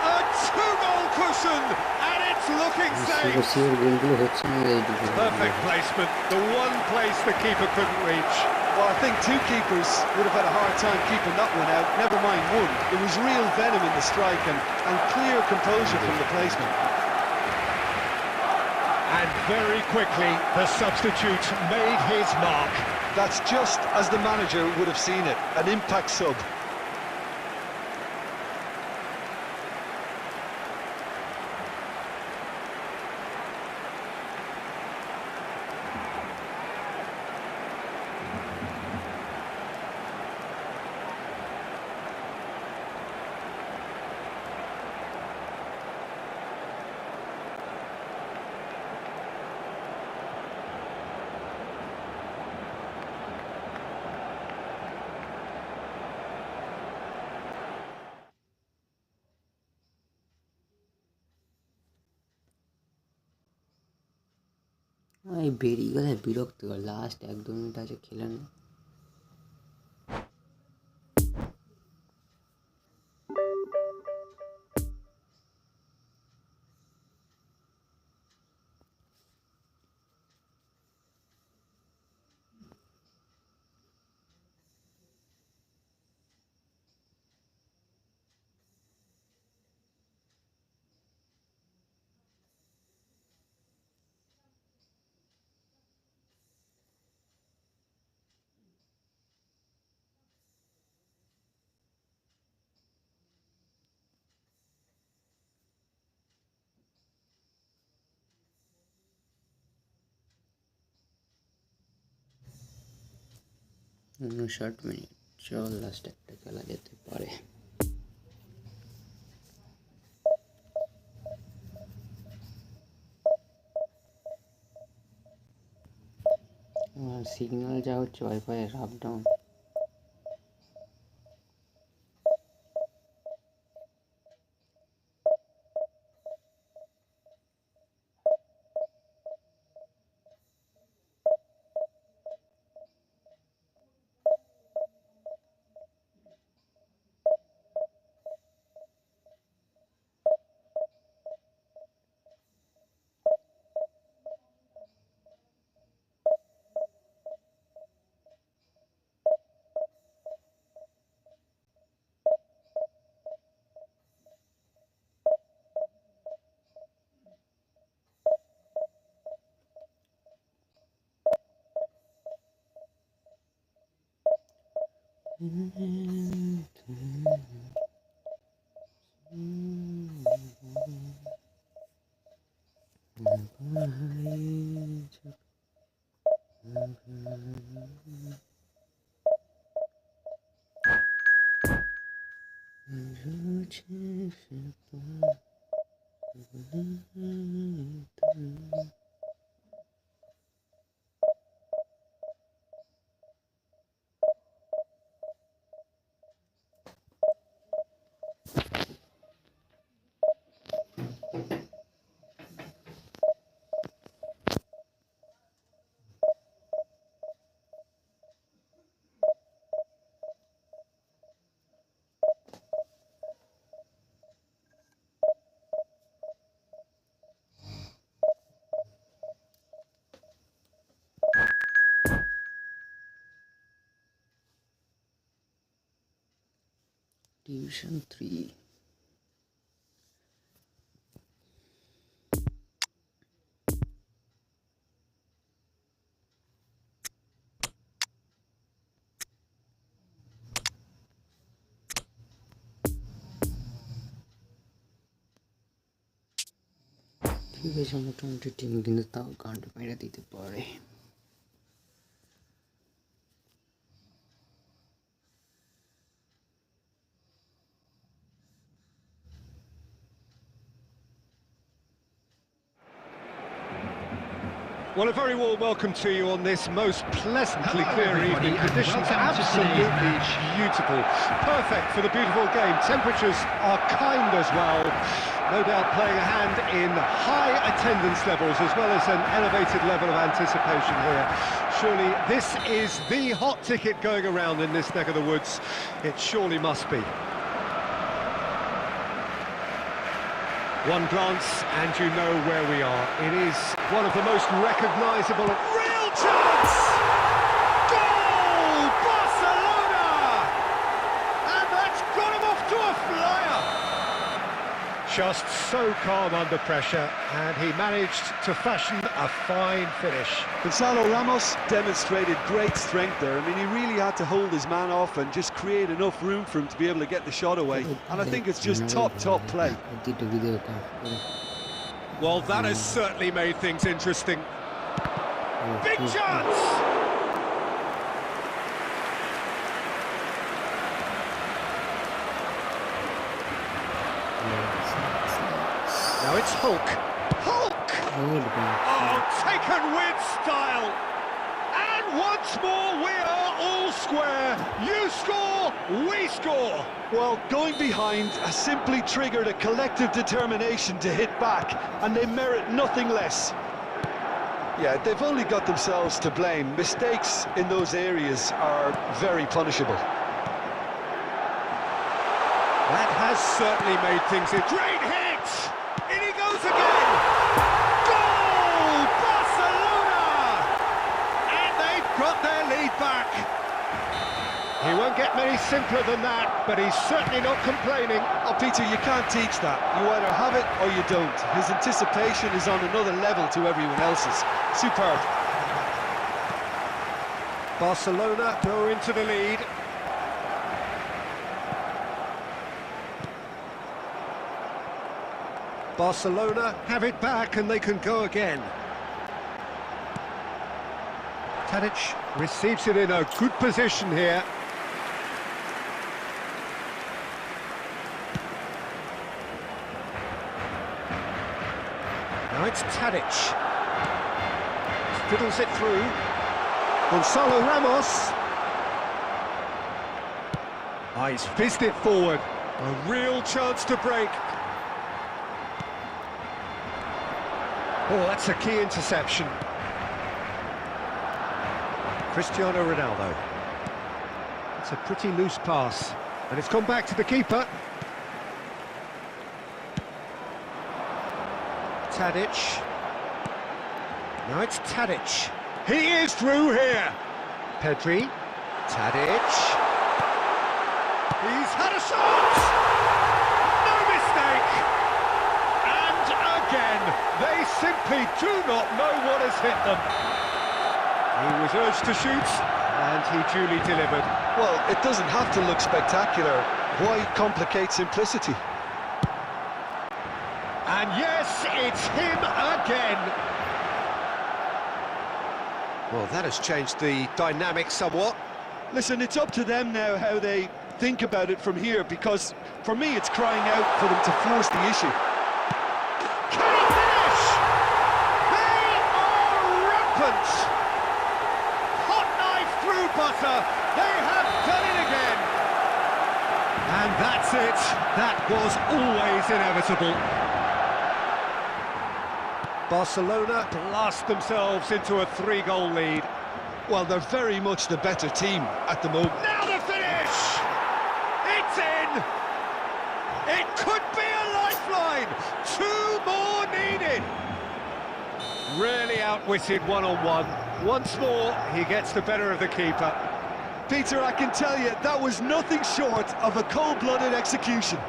[SPEAKER 1] A two-goal cushion, and it's looking safe.
[SPEAKER 3] Sure গোলগুলো হচ্ছে না এইদিকে
[SPEAKER 1] Perfect placement, the one place the keeper couldn't reach.
[SPEAKER 2] Well, I think two keepers would have had a hard time keeping that one out, never mind one. There was real venom in the strike and clear composure from the placement.
[SPEAKER 1] And very quickly, the substitute made his mark.
[SPEAKER 2] That's just as the manager would have seen it, an impact sub.
[SPEAKER 3] এই বেরিয়ে গেলে বিরক্ত last 1-2 minute আছে খেলে না 59 minute, চল last একটা খেলা যেতে পারে। সিগন্যাল যা হচ্ছে ওয়াইফাই আপ ডাউন। Division 3. ঠিক আছে, মোটামুটি টিম কিন্তু তাও কাউন্ট মেরে দিতে পারে।
[SPEAKER 1] Well, a very warm welcome to you on this most pleasantly clear evening. Conditions absolutely beautiful. Perfect for the beautiful game. Temperatures are kind as well. No doubt playing a hand in high attendance levels as well as an elevated level of anticipation here. Surely this is the hot ticket going around in this neck of the woods. It surely must be. One glance and you know where we are. It is one of the most recognisable... Real chance! Goal! Barcelona! And that's got him off to a flyer! Just so calm under pressure, and he managed to fashion a fine finish.
[SPEAKER 2] Gonzalo Ramos demonstrated great strength there. I mean, he really had to hold his man off and just create enough room for him to be able to get the shot away. And I think it's just top play.
[SPEAKER 1] Well, that has certainly made things interesting. Big chance! Now it's Hulk. Hulk! Oh, taken with style. And once more, we are all square. You score, we score.
[SPEAKER 2] Well, going behind has simply triggered a collective determination to hit back, and they merit nothing less. Yeah, they've only got themselves to blame. Mistakes in those areas are very punishable.
[SPEAKER 1] That has certainly made things a great hit! In he goes again! Goal! Barcelona! And they've got their lead back. He won't get many simpler than that, but he's certainly not complaining.
[SPEAKER 2] Oh, Peter, you can't teach that. You either have it or you don't. His anticipation is on another level to everyone else's. Superb.
[SPEAKER 1] Barcelona go into the lead. Barcelona have it back and they can go again. Tadic receives it in a good position here. Now it's Tadic. Fiddles it through. Gonzalo Ramos. Oh, he's fizzed it forward. A real chance to break. Oh, that's a key interception. Cristiano Ronaldo. It's a pretty loose pass. And it's gone back to the keeper. Tadic. Now it's Tadic. He is through here. Pedri. Tadic. He's had a shot! No mistake! And again, they simply do not know what has hit them. He was urged to shoot, and he duly delivered.
[SPEAKER 2] Well, it doesn't have to look spectacular. Why complicate simplicity?
[SPEAKER 1] And yes, it's him again. Well, that has changed the dynamic somewhat.
[SPEAKER 2] Listen, it's up to them now how they think about it from here, because for me it's crying out for them to force the issue.
[SPEAKER 1] Can he finish? They are rampant. Hot knife through butter. They have done it again. And that's it. That was always inevitable. Barcelona blast themselves into a 3-goal lead.
[SPEAKER 2] Well, they're very much the better team at the moment.
[SPEAKER 1] Now the finish! It's in! It could be a lifeline! 2 more needed! Really outwitted one-on-one. Once more, he gets the better of the keeper.
[SPEAKER 2] Peter, I can tell you, that was nothing short of a cold-blooded execution.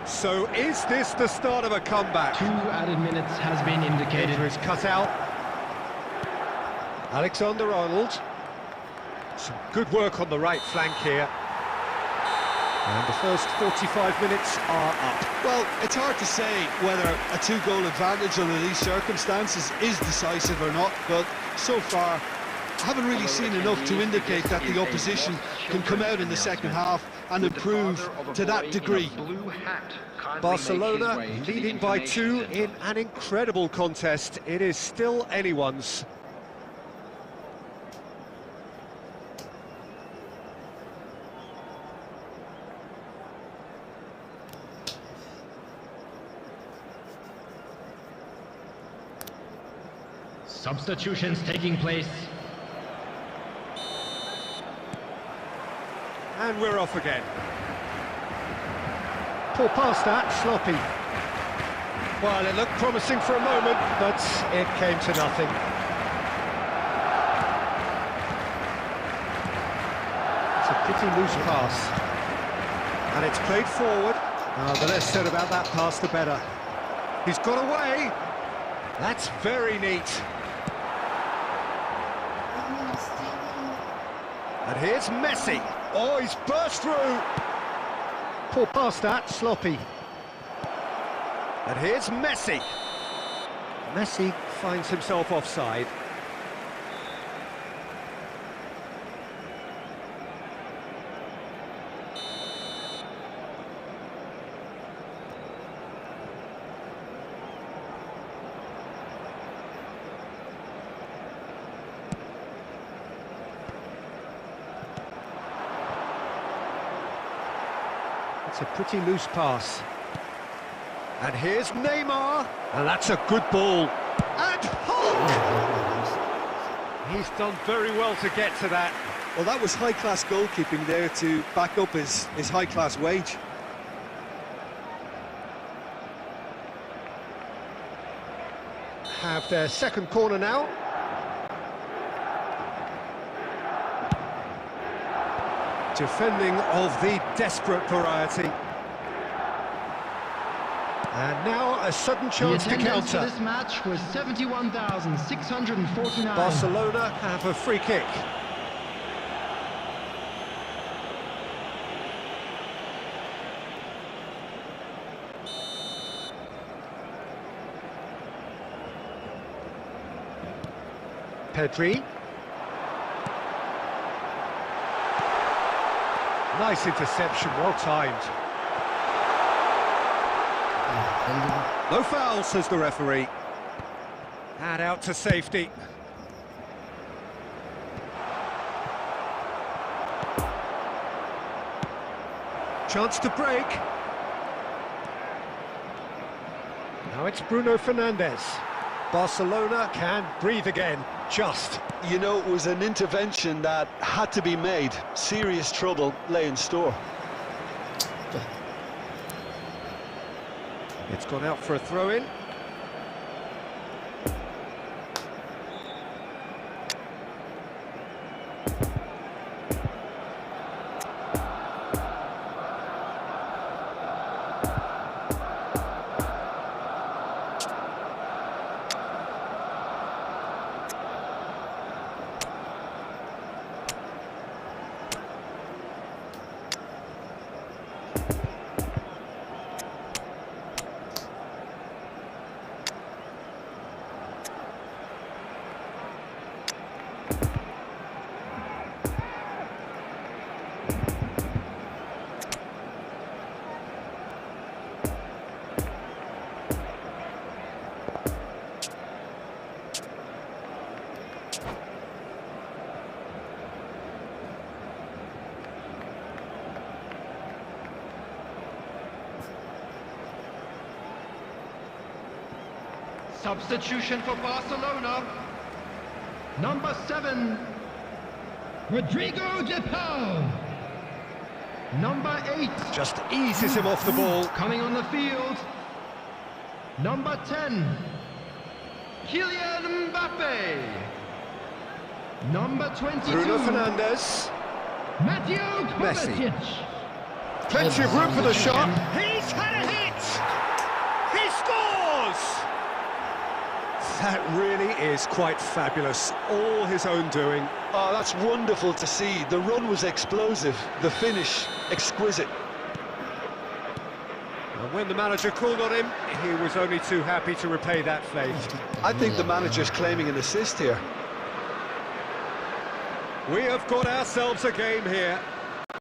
[SPEAKER 1] So is this the start of a comeback?
[SPEAKER 4] 2 added minutes has been indicated.
[SPEAKER 1] Is cut out. Alexander-Arnold. Some good work on the right flank here. And the first 45 minutes are up.
[SPEAKER 2] Well, it's hard to say whether a 2-goal advantage under these circumstances is decisive or not, but so far I haven't really seen enough to indicate that the opposition can come out in the second half and improve to that degree.
[SPEAKER 1] Barcelona leading by 2 in an incredible contest. It is still anyone's.
[SPEAKER 4] Substitutions taking place.
[SPEAKER 1] And we're off again. Poor pass that, sloppy. Well, it looked promising for a moment, but it came to nothing. It's a pretty loose pass. And it's played forward. The less said about that pass, the better. He's got away. That's very neat. And here's Messi. Oh, he's burst through. Poor pass that, sloppy. And here's Messi. Messi finds himself offside. It's a pretty loose pass. And here's Neymar. And that's a good ball. And Hulk! He's done very well to get to that.
[SPEAKER 2] Well, that was high-class goalkeeping there to back up his high-class wage.
[SPEAKER 1] Have their second corner now. Defending of the desperate variety. And now a sudden chance to
[SPEAKER 4] attendance
[SPEAKER 1] counter.
[SPEAKER 4] for this match was 71,649.
[SPEAKER 1] Barcelona have a free kick. Pedri. Nice interception, well timed. No foul, says the referee. And out to safety. Chance to break. Now it's Bruno Fernandes. Barcelona can breathe again, just.
[SPEAKER 2] You know, it was an intervention that had to be made. Serious trouble lay in store.
[SPEAKER 1] It's gone out for a throw-in.
[SPEAKER 4] Substitution for Barcelona. Number 7, Rodrigo de Paul. Number 8,
[SPEAKER 1] Just eases him off the ball.
[SPEAKER 4] coming on the field. Number 10, Kylian Mbappe. Number 22,
[SPEAKER 1] Bruno Fernandes.
[SPEAKER 4] Mateo
[SPEAKER 1] Messi.
[SPEAKER 4] Kovacic.
[SPEAKER 1] Plenty of room for the shot. He's had a hit! He scores! That really is quite fabulous. All his own doing.
[SPEAKER 2] Oh, that's wonderful to see. The run was explosive, the finish exquisite.
[SPEAKER 1] And when the manager called on him, he was only too happy to repay that faith.
[SPEAKER 2] I think the manager's claiming an assist here.
[SPEAKER 1] We have got ourselves a game here.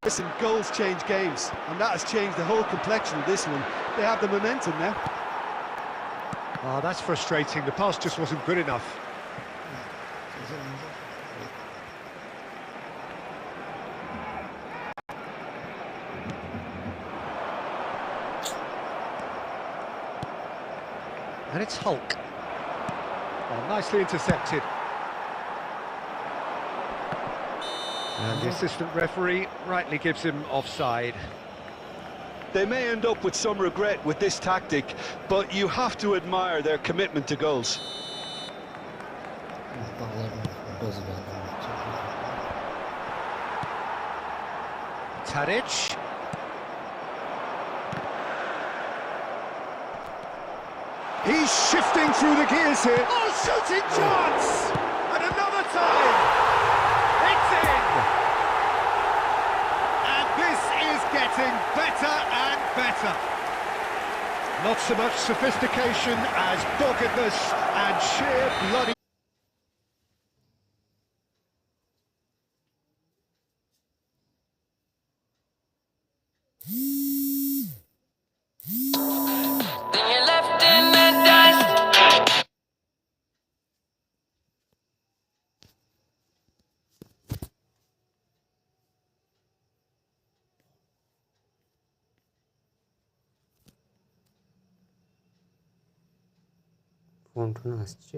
[SPEAKER 2] Listen, goals change games, and that has changed the whole complexion of this one. They have the momentum now.
[SPEAKER 1] Ah, that's frustrating. The pass just wasn't good enough. And it's Hulk. Oh, nicely intercepted. And the assistant referee rightly gives him offside.
[SPEAKER 2] They may end up with some regret with this tactic, but you have to admire their commitment to goals.
[SPEAKER 1] Tadic. He's shifting through the gears here. Oh, shooting chance! And another time! It's in! And this is getting better and better. Not so much sophistication as doggedness and sheer bloody...
[SPEAKER 3] phone tone আসছে